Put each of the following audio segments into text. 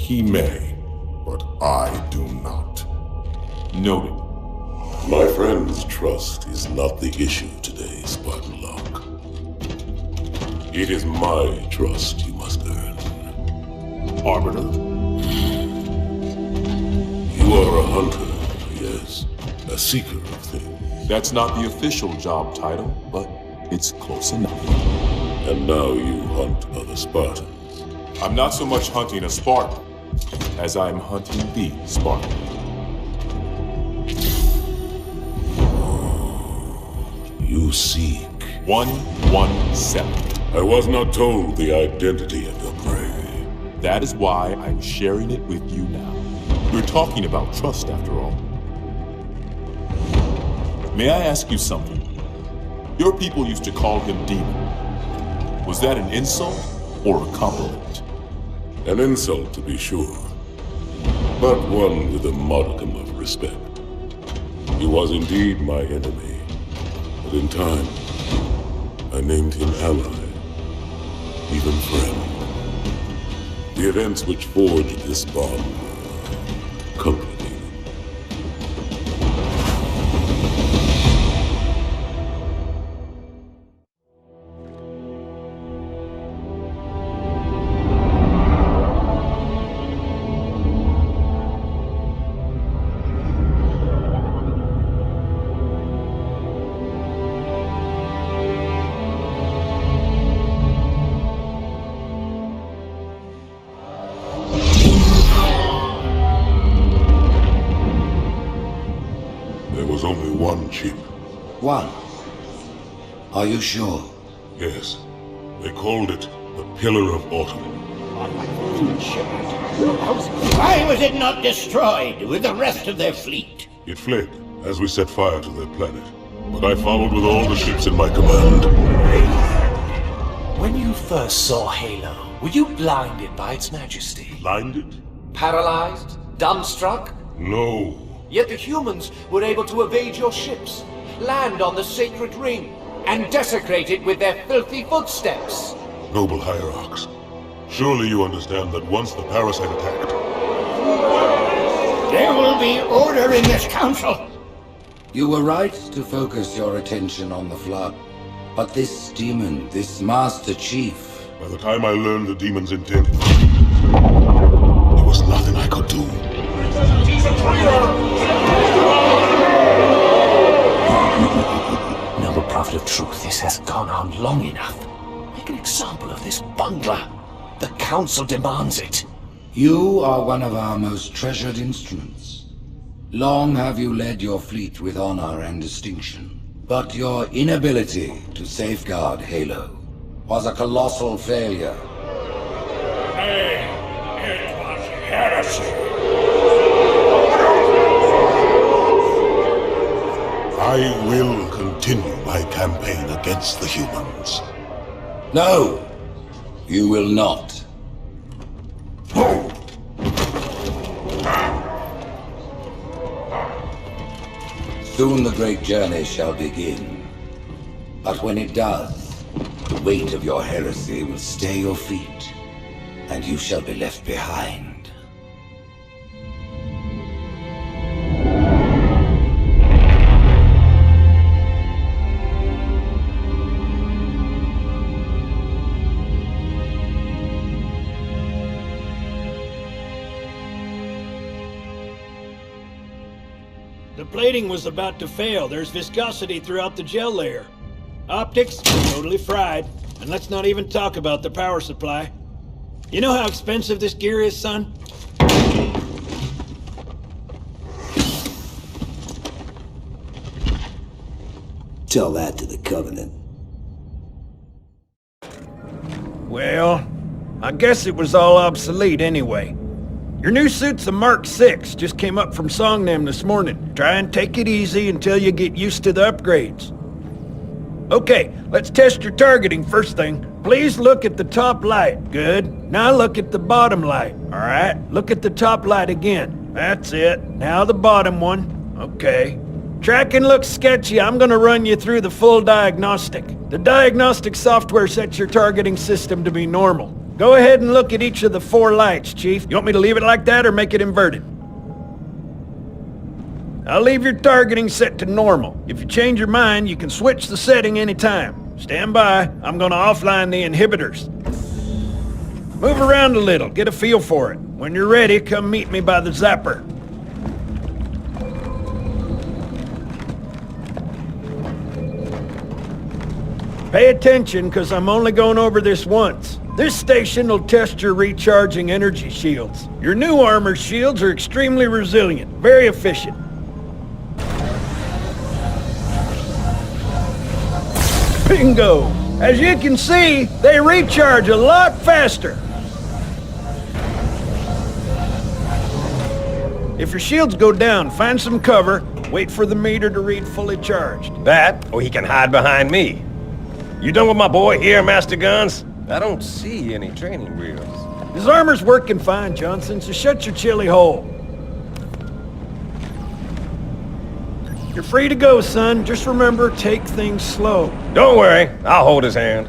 He may, but I do not. Noted. My friend's trust is not the issue today, Spartan Locke. It is my trust you must earn. Arbiter? You are a hunter, yes. A seeker of things. That's not the official job title, but it's close enough. And now you hunt other Spartans. I'm not so much hunting a Spartan, as I'm hunting the Spartan. You seek. 117. I was not told the identity of your prey. That is why I'm sharing it with you now. We're talking about trust, after all. May I ask you something? Your people used to call him Demon. Was that an insult or a compliment? An insult, to be sure, but one with a modicum of respect. He was indeed my enemy, but in time, I named him ally, even friend. The events which forged this bond were complicated. There was only one chip. One? Are you sure? Yes. They called it the Pillar of Autumn. Why was it not destroyed with the rest of their fleet? It fled as we set fire to their planet. But I followed with all the ships in my command. When you first saw Halo, were you blinded by its majesty? Blinded? Paralyzed? Dumbstruck? No. Yet the humans were able to evade your ships, land on the sacred ring, and desecrate it with their filthy footsteps. Noble hierarchs, surely you understand that once the parasite attacked... There will be order in this council. You were right to focus your attention on the Flood. But this demon, this Master Chief... By the time I learned the demon's intent, there was nothing I could do. Noble Prophet of Truth, this has gone on long enough. Make an example of this bungler. The Council demands it. You are one of our most treasured instruments. Long have you led your fleet with honor and distinction. But your inability to safeguard Halo was a colossal failure. It was heresy. I will continue my campaign against the humans. No, you will not. Soon the great journey shall begin. But when it does, the weight of your heresy will stay your feet, and you shall be left behind. The plating was about to fail. There's viscosity throughout the gel layer. Optics, totally fried. And let's not even talk about the power supply. You know how expensive this gear is, son? Tell that to the Covenant. Well, I guess it was all obsolete anyway. Your new suit's a Mark 6, just came up from Songnam this morning. Try and take it easy until you get used to the upgrades. Okay, let's test your targeting first thing. Please look at the top light. Good. Now look at the bottom light. Alright, look at the top light again. That's it. Now the bottom one. Okay. Tracking looks sketchy. I'm gonna run you through the full diagnostic. The diagnostic software sets your targeting system to be normal. Go ahead and look at each of the 4 lights, Chief. You want me to leave it like that or make it inverted? I'll leave your targeting set to normal. If you change your mind, you can switch the setting anytime. Stand by. I'm gonna offline the inhibitors. Move around a little, get a feel for it. When you're ready, come meet me by the zapper. Pay attention, because I'm only going over this once. This station will test your recharging energy shields. Your new armor shields are extremely resilient, very efficient. Bingo! As you can see, they recharge a lot faster. If your shields go down, find some cover, wait for the meter to read fully charged. That, or he can hide behind me. You done with my boy here, Master Guns? I don't see any training wheels. His armor's working fine, Johnson, so shut your chilly hole. You're free to go, son. Just remember, take things slow. Don't worry, I'll hold his hand.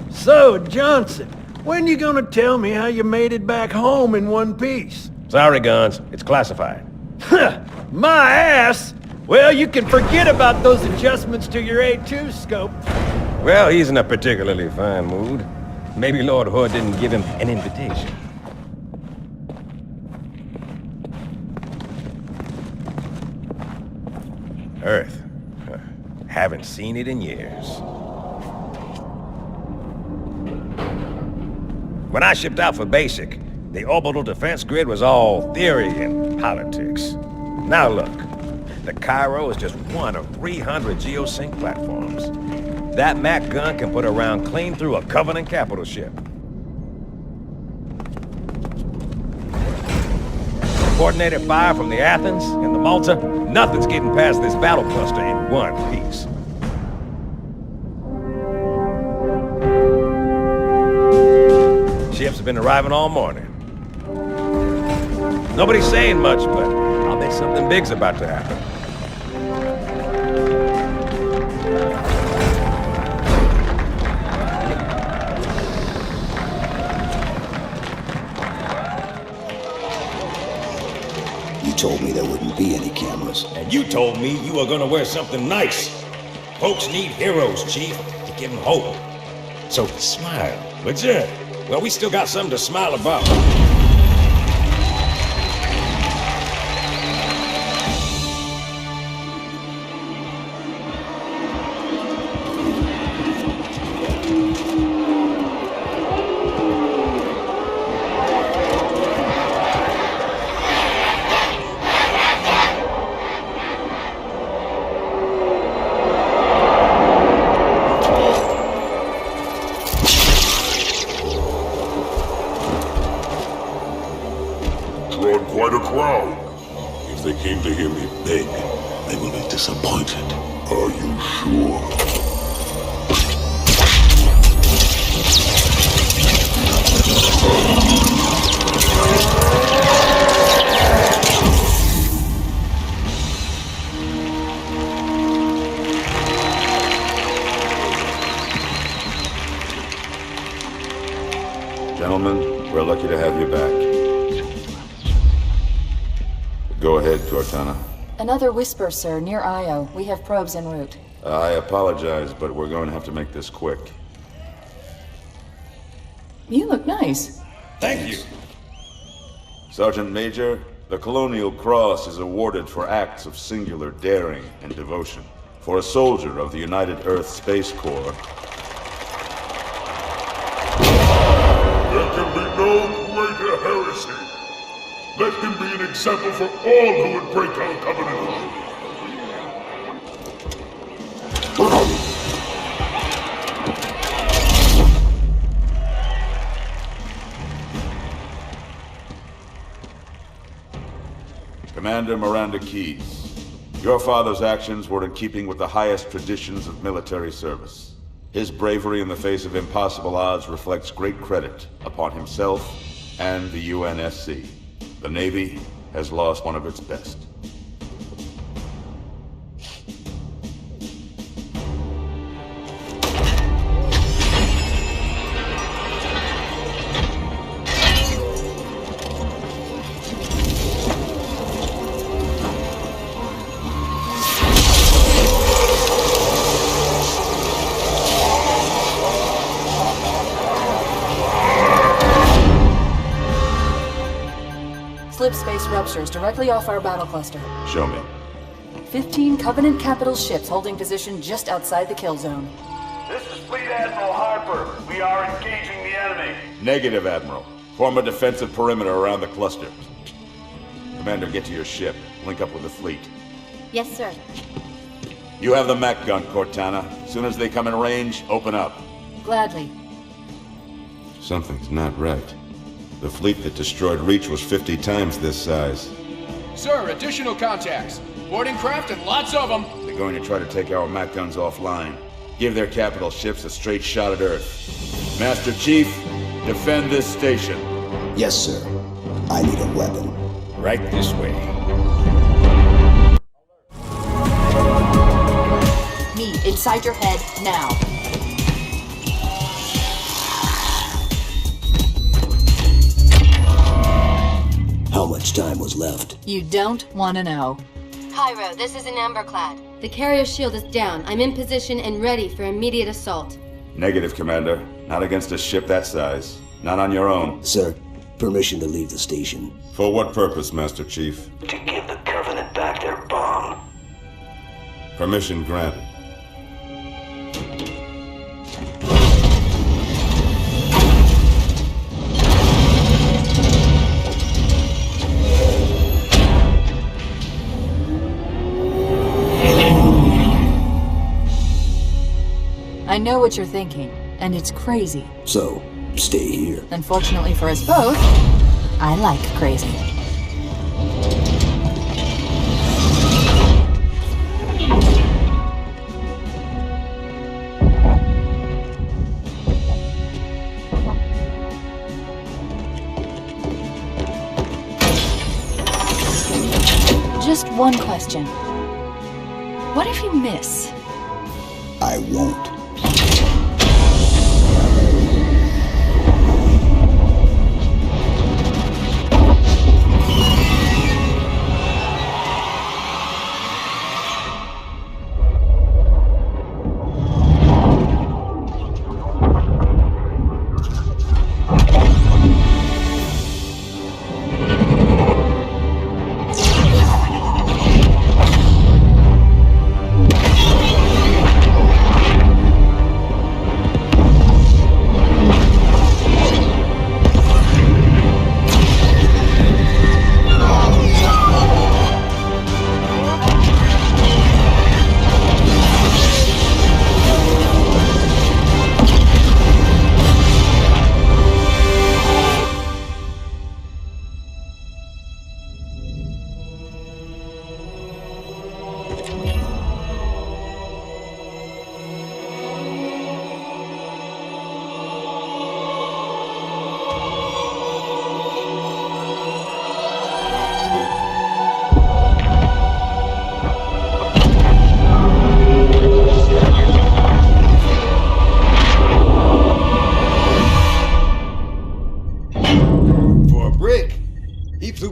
So, Johnson, when you gonna tell me how you made it back home in one piece? Sorry, Guns. It's classified. My ass! Well, you can forget about those adjustments to your A2 scope. Well, he's in a particularly fine mood. Maybe Lord Hood didn't give him an invitation. Earth. Haven't seen it in years. When I shipped out for basic, the orbital defense grid was all theory and politics. Now look, the Cairo is just one of 300 geosync platforms. That Mac gun can put a round clean through a Covenant capital ship. Coordinated fire from the Athens and the Malta, nothing's getting past this battle cluster in one piece. Ships have been arriving all morning. Nobody's saying much, but I'll bet something big's about to happen. You told me there wouldn't be any cameras. And you told me you were gonna wear something nice. Folks need heroes, Chief, to give them hope. So smile, would you? Well, we still got something to smile about. Drawn quite a crowd. If they came to hear me beg, they will be disappointed. Are you sure? Gentlemen, we're lucky to have you back. Go ahead, Cortana. Another whisper, sir, near Io. We have probes en route. I apologize, but we're going to have to make this quick. You look nice. Thank you. Sergeant Major, the Colonial Cross is awarded for acts of singular daring and devotion. For a soldier of the United Earth Space Corps. There can be no greater heresy. Let him be an example for all who would break our covenant. Commander Miranda Keyes, your father's actions were in keeping with the highest traditions of military service. His bravery in the face of impossible odds reflects great credit upon himself and the UNSC. The Navy has lost one of its best. ruptures directly off our battle cluster. Show me. 15 Covenant capital ships holding position just outside the kill zone. This is Fleet Admiral Harper. We are engaging the enemy. Negative, Admiral. Form a defensive perimeter around the cluster. Commander, get to your ship. Link up with the fleet. Yes, sir. You have the mech gun, Cortana. As soon as they come in range, open up. Gladly. Something's not right. The fleet that destroyed Reach was 50 times this size. Sir, additional contacts. Boarding craft and lots of them. They're going to try to take our mech guns offline. Give their capital ships a straight shot at Earth. Master Chief, defend this station. Yes, sir. I need a weapon. Right this way. Me, inside your head, now. How much time was left? You don't want to know. Cairo, this is an Emberclad. The carrier shield is down. I'm in position and ready for immediate assault. Negative, Commander. Not against a ship that size. Not on your own. Sir, permission to leave the station. For what purpose, Master Chief? To give the Covenant back their bomb. Permission granted. I know what you're thinking, and it's crazy. So, stay here. Unfortunately for us both, I like crazy. Just one question. What if you miss? I won't.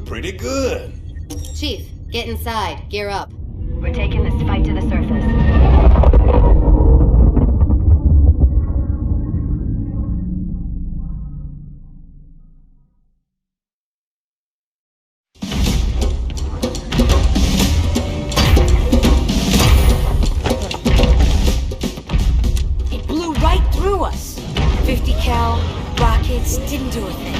Pretty good. Chief, get inside. Gear up. We're taking this fight to the surface. It blew right through us. 50 cal rockets didn't do a thing.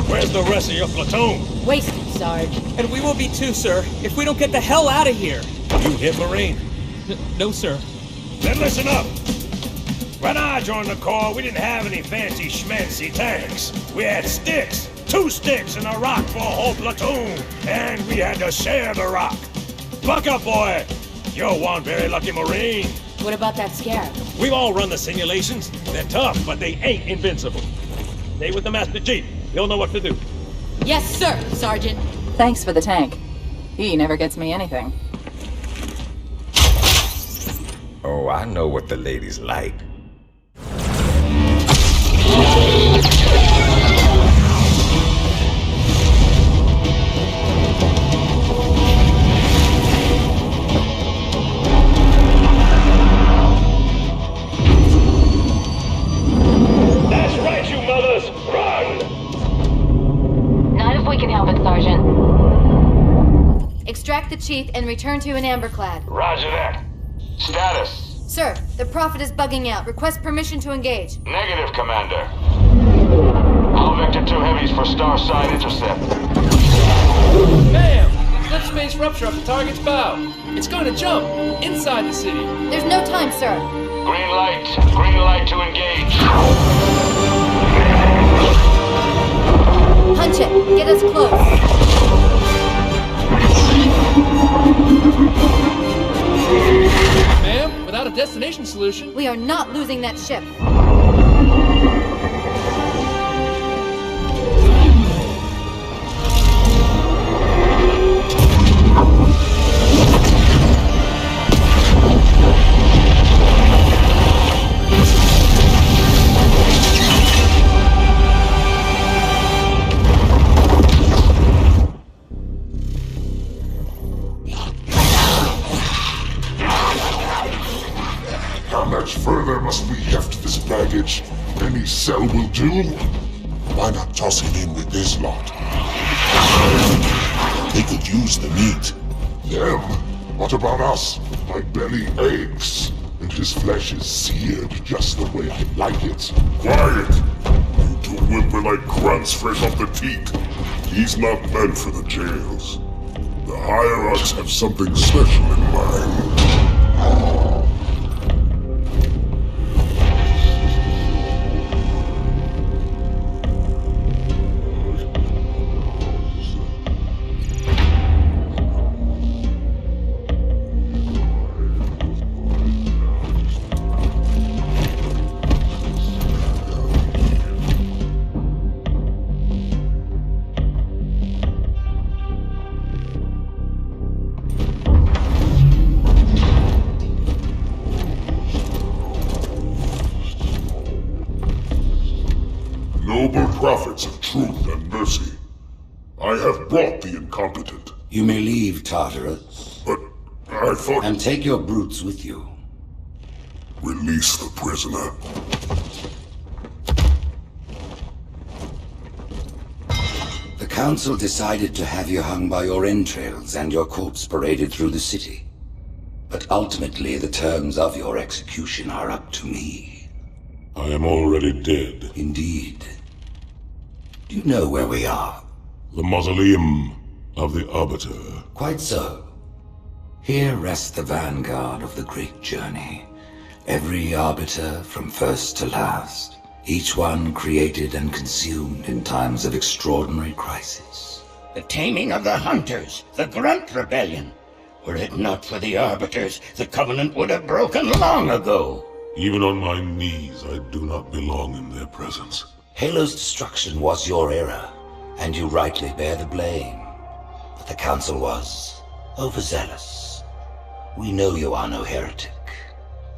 Where's the rest of your platoon? Wasted, Sarge. And we will be too, sir, if we don't get the hell out of here. You hit Marine? No, sir. Then listen up. When I joined the Corps, we didn't have any fancy schmancy tanks. We had sticks. 2 sticks and a rock for a whole platoon. And we had to share the rock. Buck up, boy. You're one very lucky Marine. What about that Scarab? We've all run the simulations. They're tough, but they ain't invincible. Stay with the Master Chief. He'll know what to do. Yes, sir, Sergeant. Thanks for the tank. He never gets me anything. Oh, I know what the ladies like. the chief and return to an amberclad. Roger that. Status. Sir, the Prophet is bugging out. Request permission to engage. Negative, Commander. I'll vector 2 heavies for Starside intercept. Bam! Slip space rupture up the target's bow. It's going to jump inside the city. There's no time, sir. Green light to engage. Punch it. Get us close. Ma'am, without a destination solution... We are not losing that ship. How much further must we heft this baggage? Any cell will do? Why not toss him in with this lot? They could use the meat. Them? What about us? My belly aches, and his flesh is seared just the way I like it. Quiet! You two whimper like grunts fresh off the teat. He's not meant for the jails. The hierarchs have something special in mind. Noble prophets of truth and mercy, I have brought the incompetent. You may leave, Tartarus. But I thought... And take your brutes with you. Release the prisoner. The Council decided to have you hung by your entrails and your corpse paraded through the city. But ultimately, the terms of your execution are up to me. I am already dead. Indeed. Do you know where we are? The mausoleum of the Arbiter. Quite so. Here rests the vanguard of the great journey. Every Arbiter from first to last. Each one created and consumed in times of extraordinary crisis. The taming of the Hunters, the Grunt Rebellion. Were it not for the Arbiters, the Covenant would have broken long ago. Even on my knees, I do not belong in their presence. Halo's destruction was your error, and you rightly bear the blame. But the Council was overzealous. We know you are no heretic.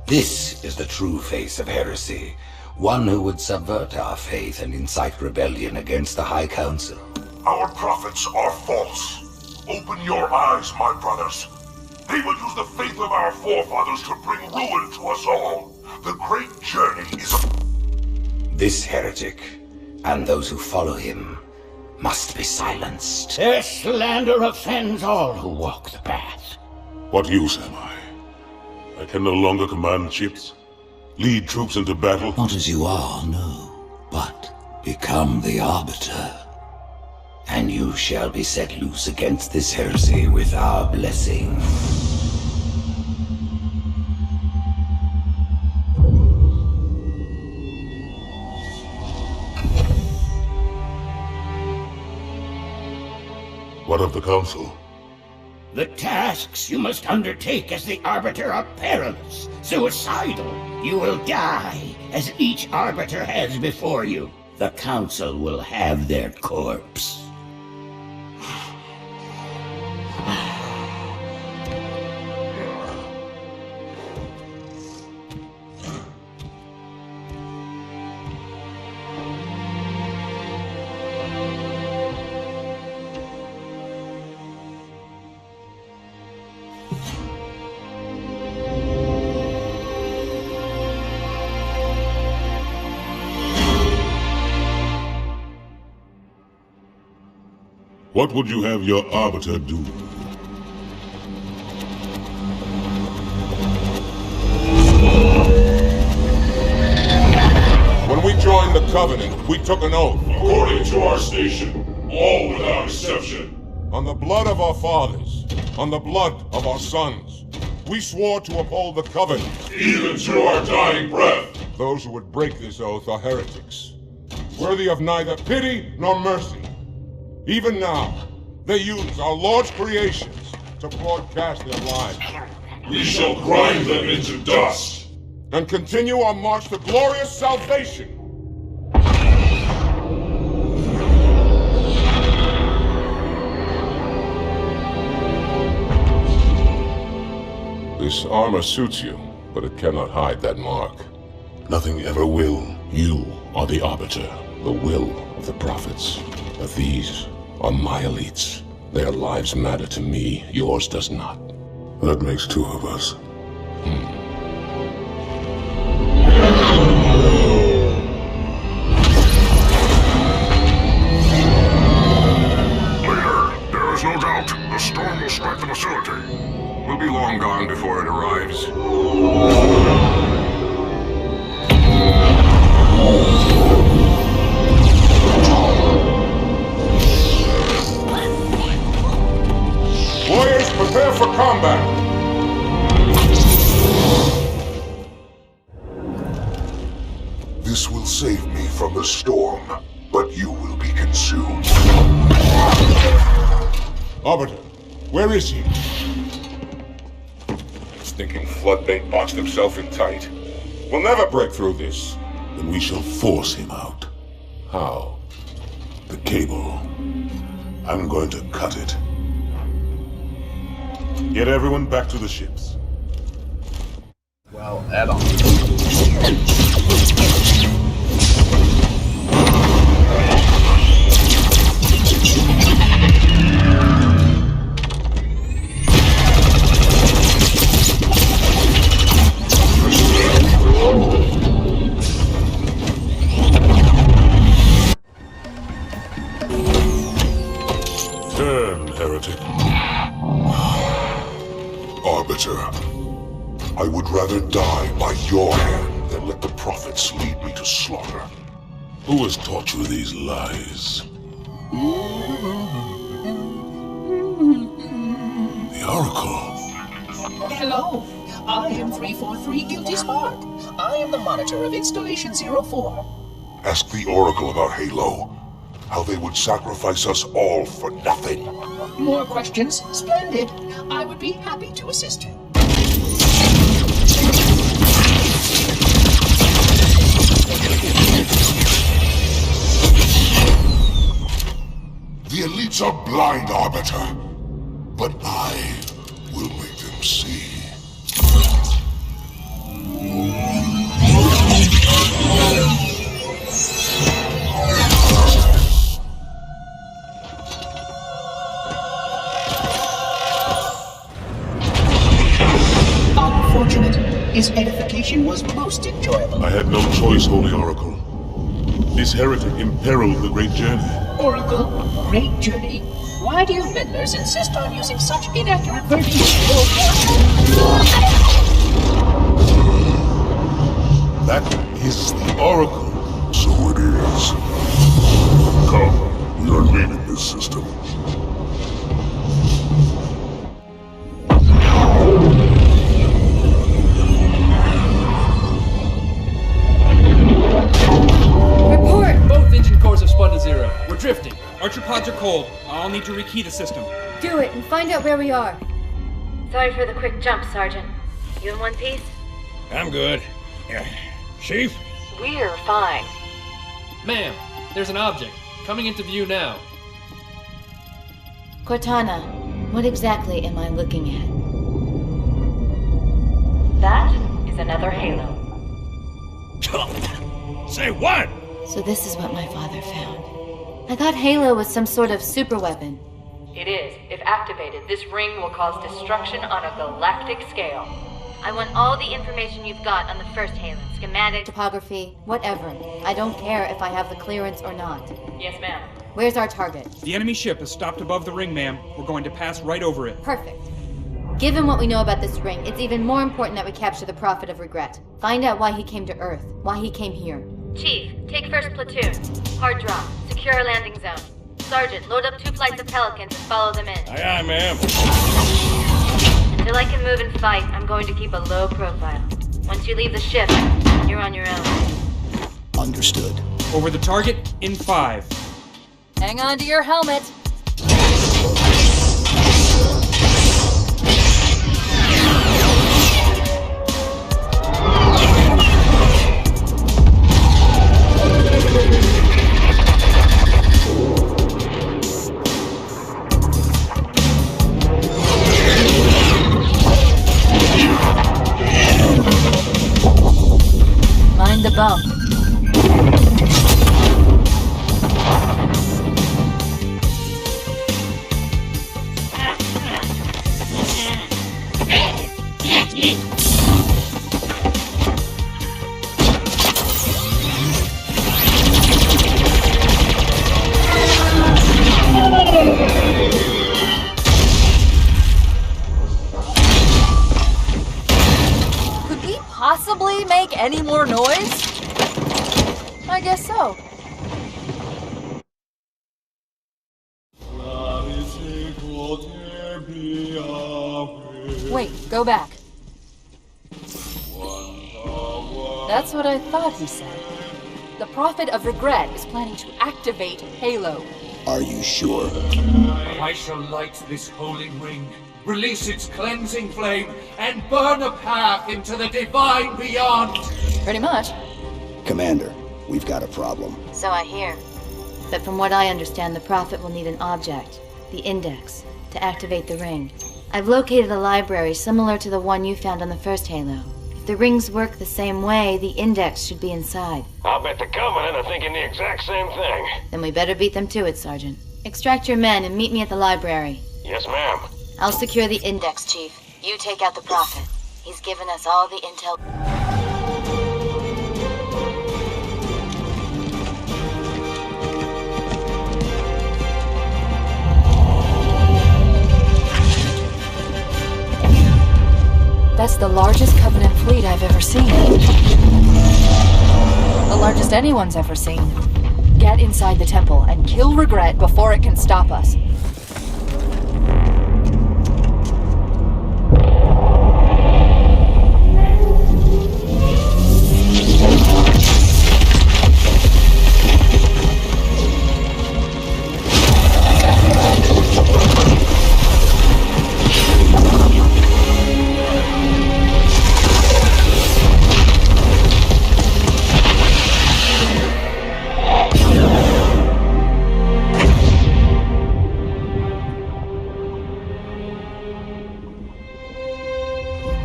This is the true face of heresy, one who would subvert our faith and incite rebellion against the High Council. Our prophets are false. Open your eyes, my brothers. They will use the faith of our forefathers to bring ruin to us all. The great journey is... This heretic, and those who follow him, must be silenced. Their slander offends all who walk the path. What use am I? I can no longer command ships, lead troops into battle. Not as you are, no, but become the Arbiter. And you shall be set loose against this heresy with our blessing. What of the Council? The tasks you must undertake as the Arbiter are perilous, suicidal. You will die, as each Arbiter has before you. The Council will have their corpse. What would you have your Arbiter do? Covenant, we took an oath. According to our station, all without exception. On the blood of our fathers, on the blood of our sons, we swore to uphold the Covenant. Even to our dying breath. Those who would break this oath are heretics, worthy of neither pity nor mercy. Even now, they use our Lord's creations to broadcast their lies. We shall grind them into dust. And continue our march to glorious salvation. This armor suits you, but it cannot hide that mark. Nothing ever will. You are the Arbiter, the will of the prophets. But these are my elites. Their lives matter to me, yours does not. That makes two of us. Leader, there is no doubt the storm will strike the facility. We'll be long gone before it arrives. Warriors, prepare for combat! This will save me from the storm, but you will be consumed. Arbiter, where is he? Stinking floodbait boxed himself in tight. We'll never break through this. Then we shall force him out. How? The cable. I'm going to cut it. Get everyone back to the ships. Well, add-on. Turn, heretic. Arbiter, I would rather die by your hand than let the prophets lead me to slaughter. Who has taught you these lies? The Oracle. Hello, I am 343 Guilty Spark. I am the monitor of Installation 04. Ask the Oracle about Halo. How they would sacrifice us all for nothing. More questions? Splendid. I would be happy to assist you. The elites are blind, Arbiter. But I will make them see. Unfortunate. His edification was most enjoyable. I had no choice, Holy Oracle. This heretic imperiled the great journey. Oracle, great journey. Why do you meddlers insist on using such inaccurate verbiage? That is the Oracle. So it is. Come, we are leaving this system. Both engine cores have spun to zero. We're drifting. Archer pods are cold. I'll need to rekey the system. Do it and find out where we are. Sorry for the quick jump, Sergeant. You in one piece? I'm good. Chief? We're fine. Ma'am, there's an object. Coming into view now. Cortana, what exactly am I looking at? That is another Halo. Say what? So this is what my father found. I thought Halo was some sort of super weapon. It is. If activated, this ring will cause destruction on a galactic scale. I want all the information you've got on the first Halo. Schematic, topography, whatever. I don't care if I have the clearance or not. Yes, ma'am. Where's our target? The enemy ship is stopped above the ring, ma'am. We're going to pass right over it. Perfect. Given what we know about this ring, it's even more important that we capture the Prophet of Regret. Find out why he came to Earth, why he came here. Chief, take first platoon. Hard drop. Secure our landing zone. Sergeant, load up 2 flights of Pelicans and follow them in. Aye, aye, ma'am. Until I can move and fight, I'm going to keep a low profile. Once you leave the ship, you're on your own. Understood. Over the target in 5. Hang on to your helmet. Mind the bump. Could we possibly make any more noise? I guess so. Wait, go back. That's what I thought he said. The Prophet of Regret is planning to activate Halo. Are you sure? I shall light this holy ring, release its cleansing flame, and burn a path into the divine beyond. Pretty much. Commander, we've got a problem. So I hear. But from what I understand, the Prophet will need an object, the Index, to activate the ring. I've located a library similar to the one you found on the first Halo. If the rings work the same way, the Index should be inside. I'll bet the Covenant are thinking the exact same thing. Then we better beat them to it, Sergeant. Extract your men and meet me at the library. Yes, ma'am. I'll secure the Index, Chief. You take out the Prophet. He's given us all the intel. That's the largest Covenant fleet I've ever seen. The largest anyone's ever seen. Get inside the temple and kill Regret before it can stop us.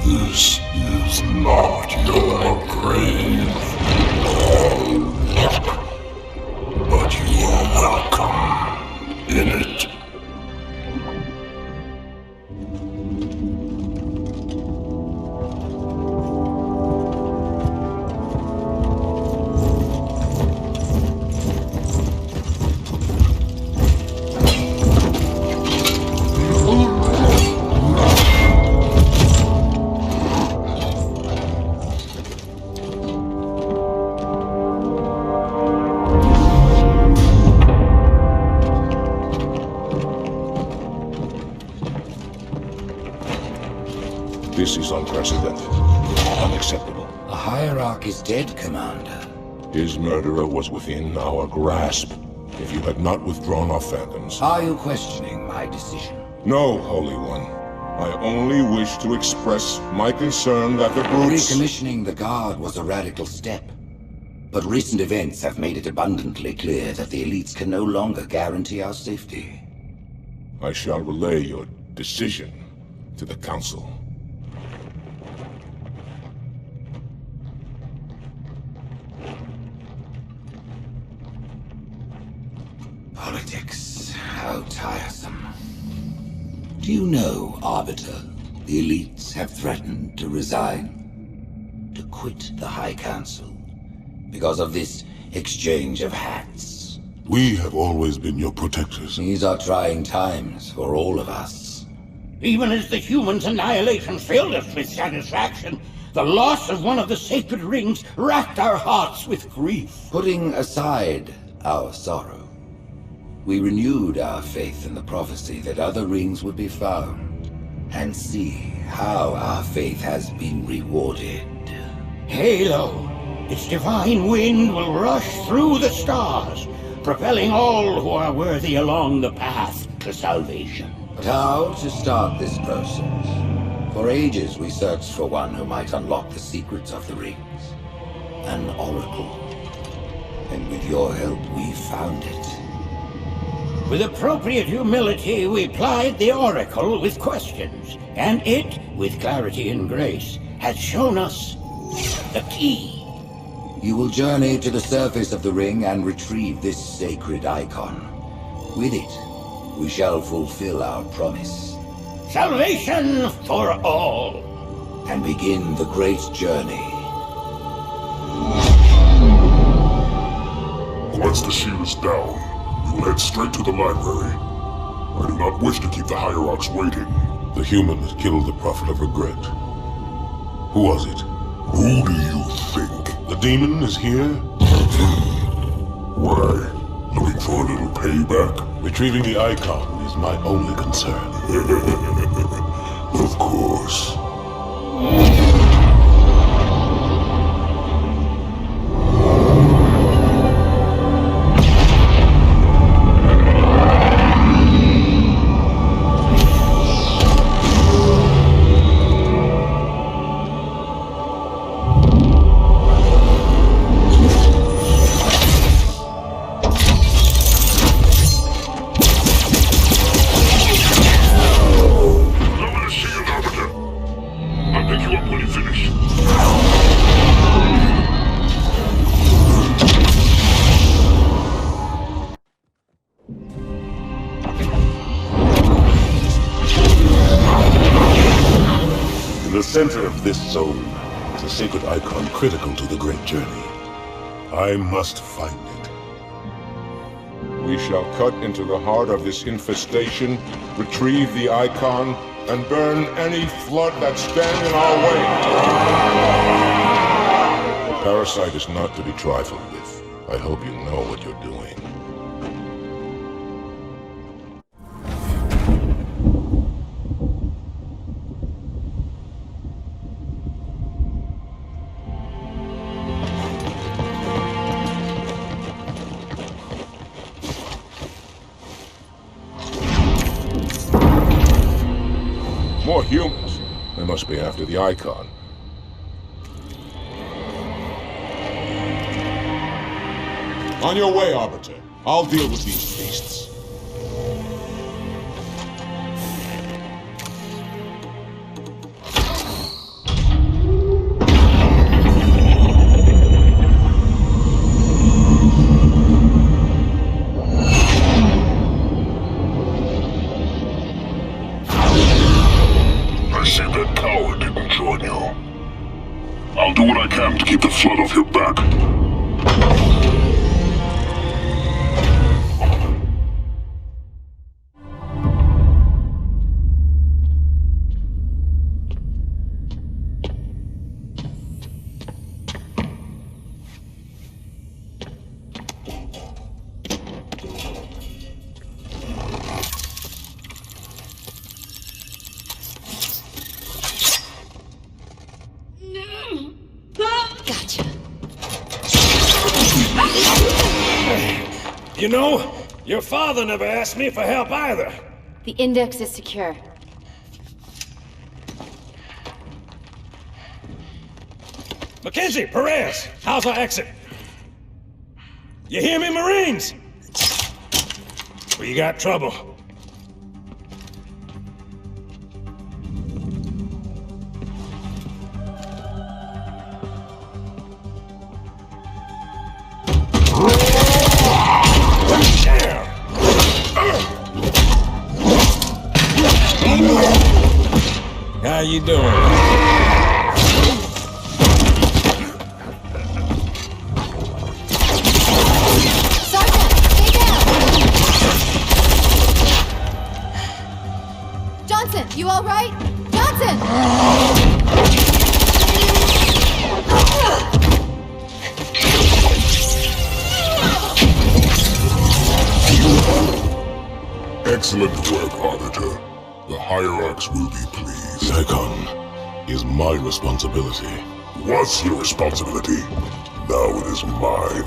This is not your grave. But you are welcome in it. This is unprecedented. Unacceptable. The Hierarch is dead, Commander. His murderer was within our grasp. If you had not withdrawn our phantoms... Are you questioning my decision? No, Holy One. I only wish to express my concern that the brutes... Recommissioning the Guard was a radical step. But recent events have made it abundantly clear that the elites can no longer guarantee our safety. I shall relay your decision to the Council. Politics, how tiresome. Do you know, Arbiter, the elites have threatened to resign, to quit the High Council, because of this exchange of hats? We have always been your protectors. These are trying times for all of us. Even as the humans' annihilation filled us with satisfaction, The loss of one of the sacred rings racked our hearts with grief. Putting aside our sorrow, we renewed our faith in the prophecy that other rings would be found, and see how our faith has been rewarded. Halo, its divine wind will rush through the stars, propelling all who are worthy along the path to salvation. But how to start this process? For ages we searched for one who might unlock the secrets of the rings. An oracle. And with your help we found it. With appropriate humility, we plied the oracle with questions, and it, with clarity and grace, has shown us the key. You will journey to the surface of the ring and retrieve this sacred icon. With it, we shall fulfill our promise. Salvation for all. And begin the great journey. Once the shield is down, we will head straight to the library. I do not wish to keep the Hierarchs waiting. The human that killed the Prophet of Regret. Who was it? Who do you think? The demon is here? Why? Looking for a little payback? Retrieving the icon is my only concern. Of course. In the center of this zone is a sacred icon critical to the great journey. I must find it. We shall cut into the heart of this infestation, retrieve the icon, and burn any flood that stand in our way. The parasite is not to be trifled with. I hope you know what you're doing. More humans. They must be after the icon. On your way, Arbiter. I'll deal with these beasts. I see that coward didn't join you. I'll do what I can to keep the flood off your back. Gotcha. You know, your father never asked me for help either. The index is secure. Mackenzie, Perez, how's our exit? You hear me, Marines? We got trouble. How you doing? Johnson, you all right? Johnson! Excellent work, Arbiter. The Hierarchs will be pleased. Icon is my responsibility. Was your responsibility. Now it is mine.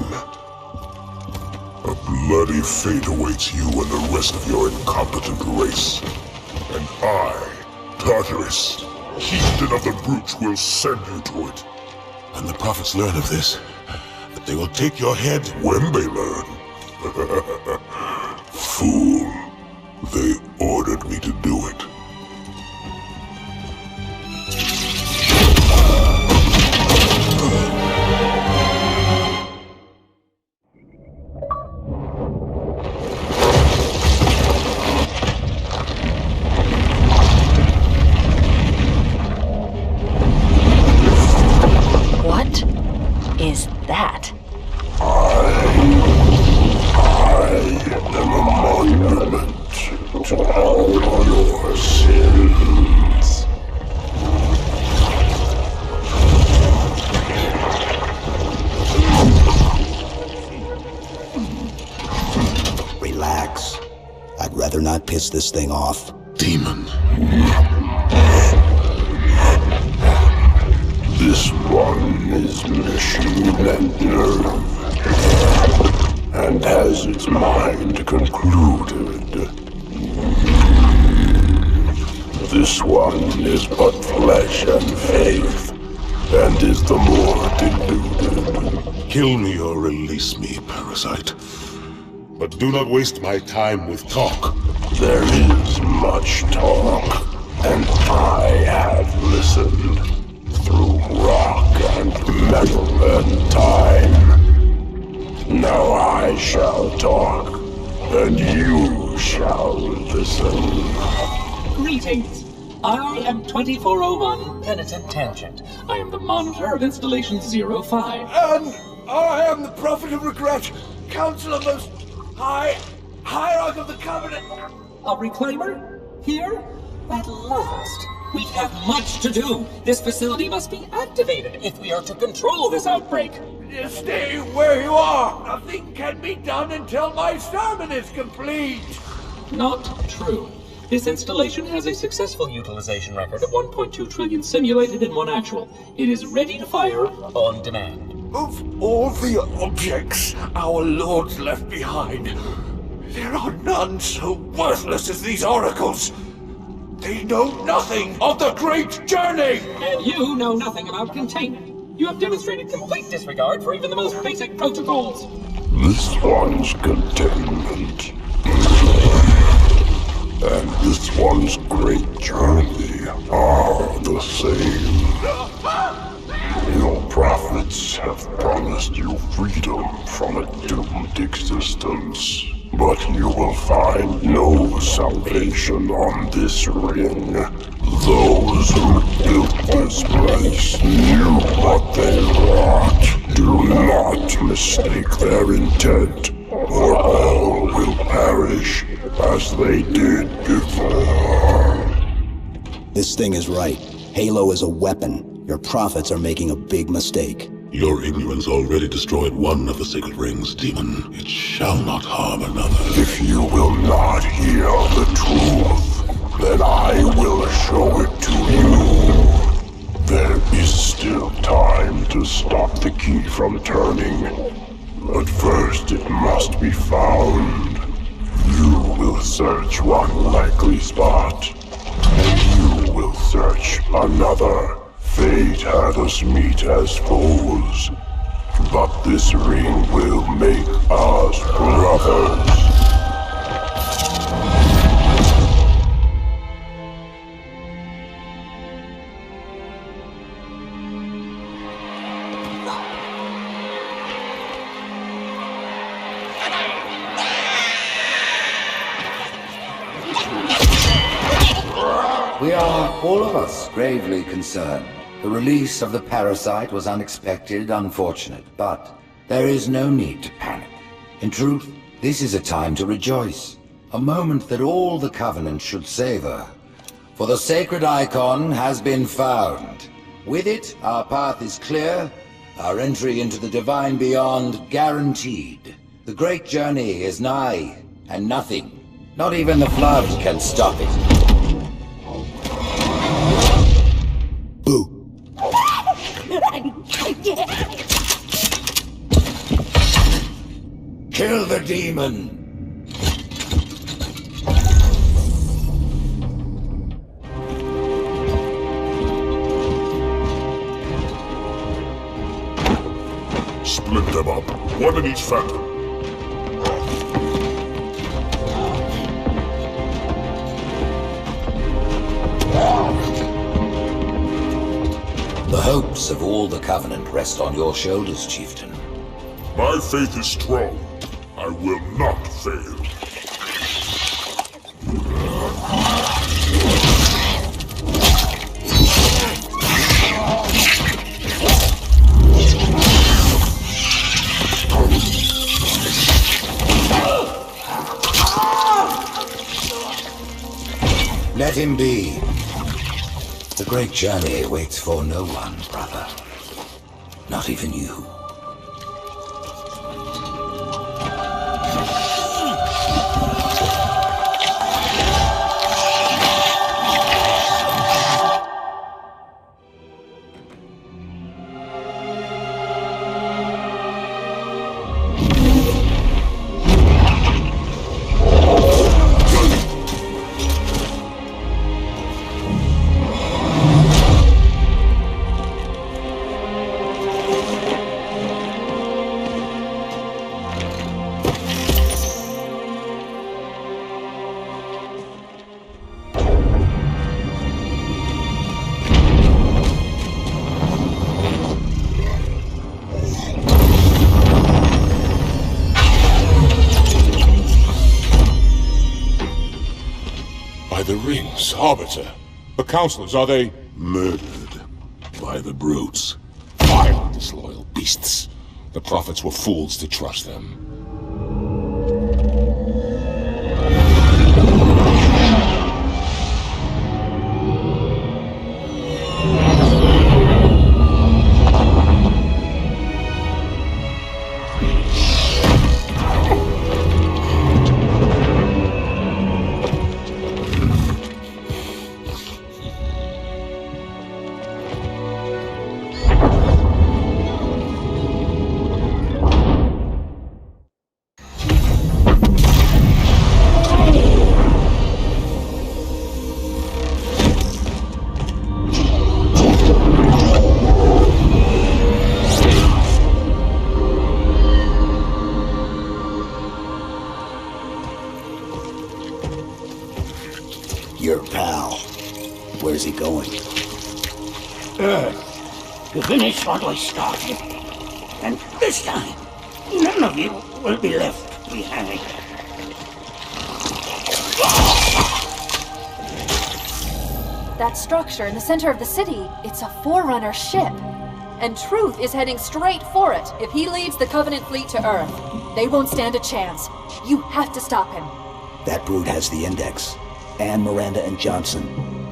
A bloody fate awaits you and the rest of your incompetent race. And I, Tartarus, chieftain of the Brutes, will send you to it. And the prophets learn of this, that they will take your head when they learn. Fool. They ordered me to do it. What is that? I am a monument to all your sins. Relax. I'd rather not piss this thing off. Demon. This one is machine and nerve, and has its mind concluded. This one is but flesh and faith, and is the more deluded. Kill me or release me, parasite. But do not waste my time with talk. There is much talk, and I have listened through rock and metal and time. Now I shall talk, and you shall listen. Greetings. I am 2401 Penitent Tangent. I am the monitor of Installation 05. And I am the Prophet of Regret, Counselor Most High, Hierarch of the Covenant. A reclaimer? Here? At last. We have much to do. This facility must be activated if we are to control this outbreak. Stay where you are. Nothing can be done until my sermon is complete. Not true. This installation has a successful utilization record of 1.2 trillion simulated and 1 actual. It is ready to fire on demand. Of all the objects our lords left behind, there are none so worthless as these oracles. They know nothing of the great journey! And you know nothing about containment. You have demonstrated complete disregard for even the most basic protocols. This one's containment. And this one's great journey are the same. Your prophets have promised you freedom from a doomed existence. But you will find no salvation on this ring. Those who built this place knew what they wrought. Do not mistake their intent, or all will perish as they did before. This thing is right. Halo is a weapon. Your prophets are making a big mistake. Your ignorance already destroyed one of the sacred rings, demon. It shall not harm another. If you will not hear the truth, then I will show it to you. There is still time to stop the key from turning. But first it must be found. You will search one likely spot, and you will search another. Fate had us meet as foes, but this ring will make us brothers. We are, all of us, gravely concerned. The release of the parasite was unexpected, unfortunate, but there is no need to panic. In truth, this is a time to rejoice. A moment that all the Covenant should savor. For the sacred icon has been found. With it, our path is clear, our entry into the divine beyond guaranteed. The great journey is nigh, and nothing Not even the Flood can stop it. Kill the demon! Split them up. One in each phantom. The hopes of all the Covenant rest on your shoulders, Chieftain. My faith is strong. I will not fail. Let him be. The great journey waits for no one, brother. Not even you. The rings, Arbiter. The Counselors, are they... Murdered by the brutes. Vile, disloyal beasts. The Prophets were fools to trust them. Your pal. Where's he going? Earth, to finish what I started. And this time, none of you will be left behind. That structure in the center of the city, it's a Forerunner ship. And Truth is heading straight for it. If he leads the Covenant fleet to Earth, they won't stand a chance. You have to stop him. That brute has the Index. And Miranda and Johnson.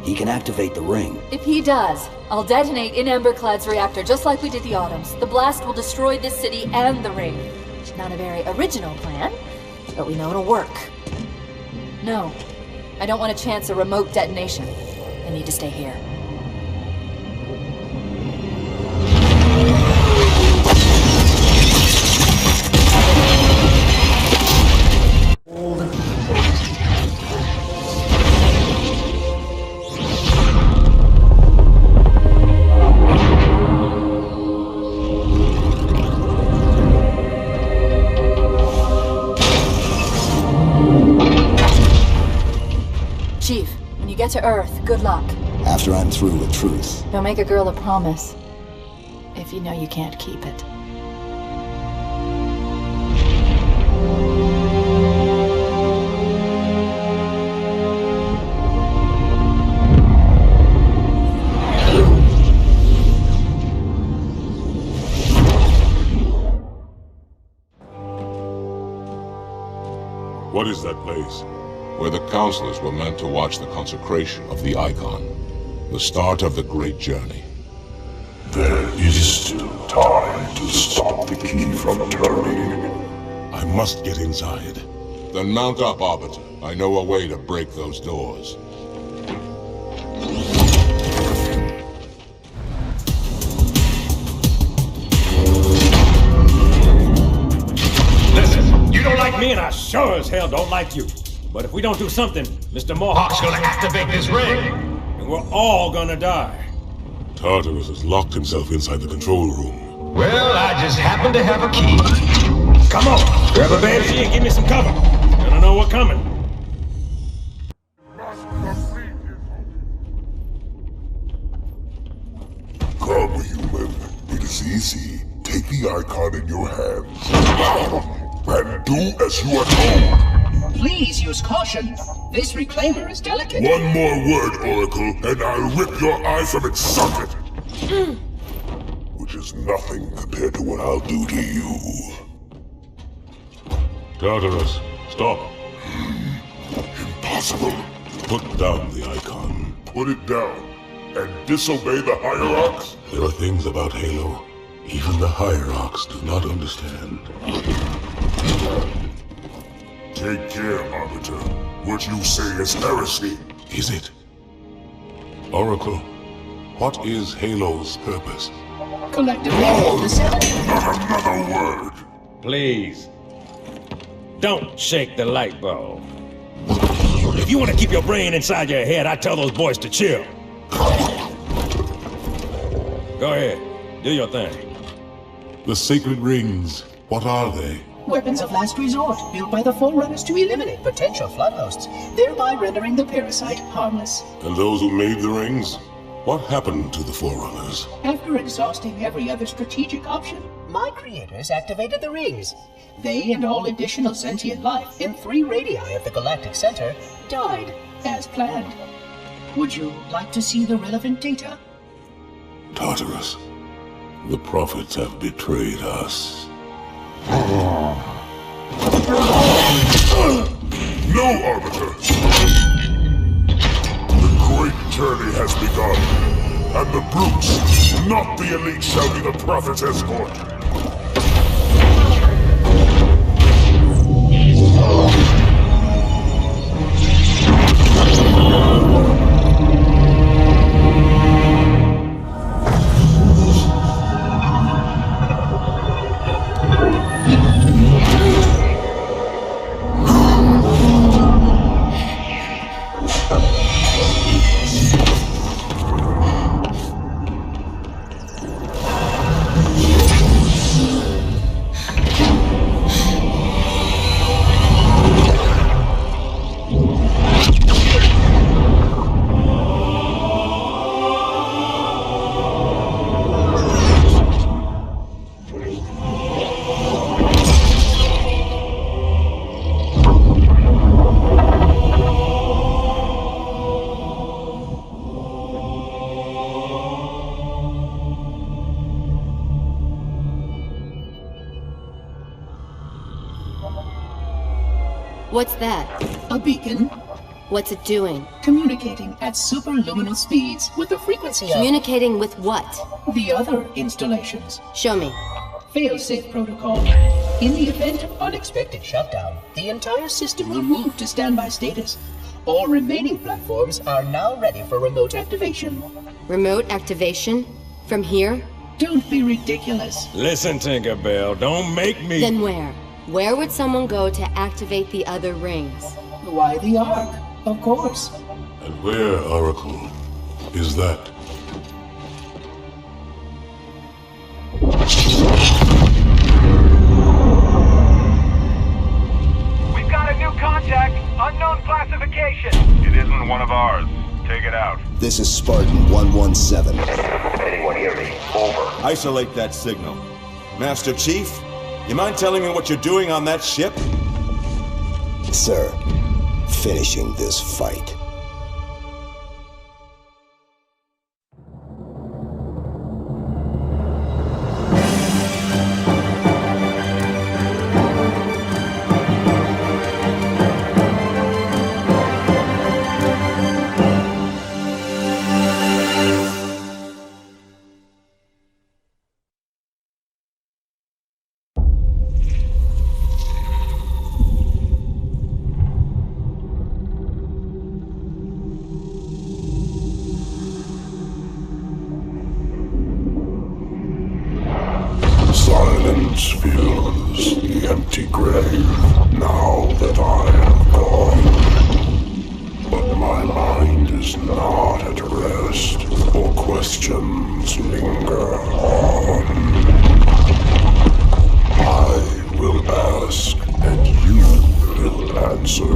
He can activate the ring. If he does, I'll detonate in Emberclad's reactor just like we did the Autumn's. The blast will destroy this city and the ring. Not a very original plan, but we know it'll work. No, I don't want to chance a remote detonation. I need to stay here. Chief, when you get to Earth, good luck. After I'm through with Truth. Don't make a girl a promise if you know you can't keep it. What is that place? Where the Counselors were meant to watch the consecration of the Icon. The start of the Great Journey. There is still time to stop the key from turning. I must get inside. Then mount up, Arbiter. I know a way to break those doors. Listen, you don't like me and I sure as hell don't like you. But if we don't do something, Mr. Mohawk's gonna activate this ring. And we're all gonna die. Tartarus has locked himself inside the control room. Well, I just happen to have a key. Come on, grab a banshee and give me some cover. I don't know what's coming. Come, human. It is easy. Take the icon in your hands. And do as you are told. Please use caution. This reclaimer is delicate. One more word, Oracle, and I'll rip your eye from its socket. Which is nothing compared to what I'll do to you. Tartarus, stop. Impossible. Put down the icon. Put it down. And disobey the Hierarchs? There are things about Halo even the Hierarchs do not understand. Take care, Arbiter. What you say is heresy. Is it? Oracle, what is Halo's purpose? Collectively, not another word. Please, don't shake the light bulb. If you want to keep your brain inside your head, I tell those boys to chill. Go ahead, do your thing. The sacred rings, what are they? weapons of last resort, built by the Forerunners to eliminate potential flood hosts, thereby rendering the parasite harmless. And those who made the rings? What happened to the Forerunners? After exhausting every other strategic option, my creators activated the rings. They and all additional sentient life in 3 radii of the Galactic Center died, as planned. Would you like to see the relevant data? Tartarus, the prophets have betrayed us. No, Arbiter! The great journey has begun, and the brutes, not the elite, shall be the prophet's escort. What's that? A beacon. What's it doing? Communicating at superluminal speeds with the frequency Communicating with what? The other installations. Show me. Failsafe protocol. In the event of unexpected shutdown, the entire system will move to standby status. All remaining platforms are now ready for remote activation. Remote activation? From here? Don't be ridiculous. Listen, Tinkerbell, don't make me... Then where? Where would someone go to activate the other rings? Why the Ark, of course. And where, Oracle, is that? We've got a new contact, unknown classification. It isn't one of ours. Take it out. This is Spartan 117. Anyone hear me? Over. Isolate that signal. Master Chief, you mind telling me what you're doing on that ship? Sir, finishing this fight. silence fills the empty grave now that I have gone. But my mind is not at rest, for questions linger on. I will ask, and you will answer.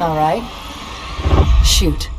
All right. Shoot.